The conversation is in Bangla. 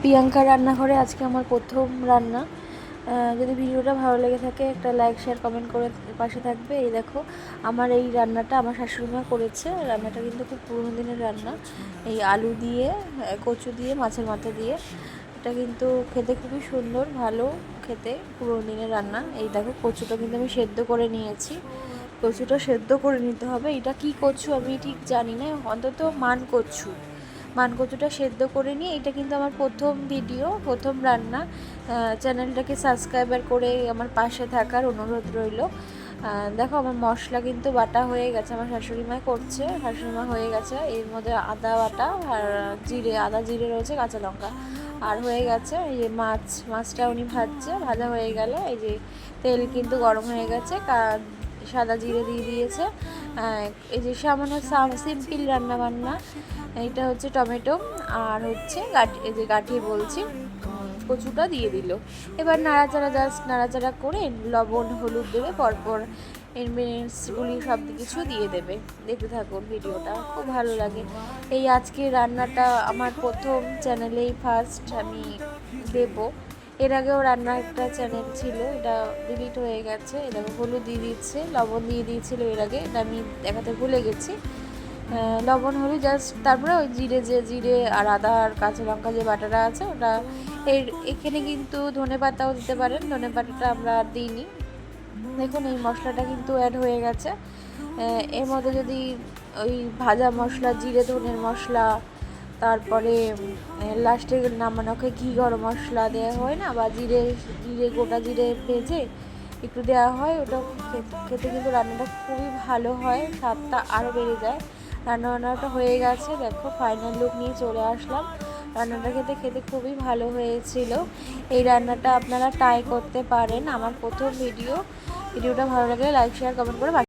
প্রিয়াঙ্কা রান্নাঘরে আজকে আমার প্রথম রান্না। যদি ভিডিওটা ভালো লেগে থাকে একটা লাইক শেয়ার কমেন্ট করে পাশে থাকবে। এই দেখো আমার এই রান্নাটা আমার শাশুড়িমা করেছে। রান্নাটা কিন্তু খুব পুরোনো দিনের রান্না। এই আলু দিয়ে, কচু দিয়ে, মাছের মাথা দিয়ে, এটা কিন্তু খেতে খুবই সুন্দর, ভালো খেতে, পুরোনো দিনের রান্না। এই দেখো কচুটা কিন্তু আমি সেদ্ধ করে নিয়েছি। কচুটা সেদ্ধ করে নিতে হবে। এটা কি কচু আমি ঠিক জানি না, অন্তত মানকচুটা সেদ্ধ করে নিয়ে, এটা কিন্তু আমার প্রথম ভিডিও, প্রথম রান্না। চ্যানেলটাকে সাবস্ক্রাইবার করে আমার পাশে থাকার অনুরোধ রইল। দেখো আমার মশলা কিন্তু বাটা হয়ে গেছে, আমার শাশুড়িমা করছে, শাশুড়িমা হয়ে গেছে। এর মধ্যে আদা বাটা আর আদা জিরে রয়েছে, কাঁচা লঙ্কা আর হয়ে গেছে। এই যে মাছটা উনি ভাজা হয়ে গেল। এই যে তেল কিন্তু গরম হয়ে গেছে, সাদা জিরে দিয়ে দিয়েছে। এই যে সামান্য সিম্পল রান্না বান্না। এটা হচ্ছে টমেটো আর হচ্ছে এই যে গাঠি বলছি, কচুটা দিয়ে দিল। এবার নাড়াচাড়া করে লবণ হলুদ দেবে, পরপর ইনগ্রিডিয়েন্টসগুলি সব কিছু দিয়ে দেবে। দেখতে থাকুন ভিডিওটা, খুব ভালো লাগে। এই আজকে রান্নাটা আমার প্রথম চ্যানেলেই ফার্স্ট আমি দেবো। এর আগেও রান্নার একটা চ্যানেল ছিল, এটা ডিলিট হয়ে গেছে। এটা হলুদ দিয়ে দিচ্ছে, লবণ দিয়ে দিয়েছিল এর আগে, এটা আমি দেখাতে ভুলে গেছি। লবণ হলুদ জাস্ট, তারপরে ওই জিরে আর আদা আর কাঁচা লঙ্কা যে বাটাটা আছে ওটা। এখানে কিন্তু ধনে পাতাও দিতে পারেন, ধনে পাতাটা আমরা আর দিইনি। দেখুন এই মশলাটা কিন্তু অ্যাড হয়ে গেছে। এর মধ্যে যদি ওই ভাজা মশলা, জিরে ধনের মশলা, তারপরে লাস্টে নামানোকে ঘি গরম মশলা দেওয়া হয় না, বা গোটা জিরে ভেজে একটু দেওয়া হয়, ওটা খেতে কিন্তু রান্নাটা খুবই ভালো হয়, স্বাদটা আরও বেড়ে যায়। রান্নাটা হয়ে গেছে, দেখো ফাইনাল লুক নিয়ে চলে আসলাম। রান্নাটা খেতে খুবই ভালো হয়েছিল। এই রান্নাটা আপনারা ট্রাই করতে পারেন। আমার প্রথম ভিডিওটা ভালো লাগলে লাইক শেয়ার কমেন্ট করে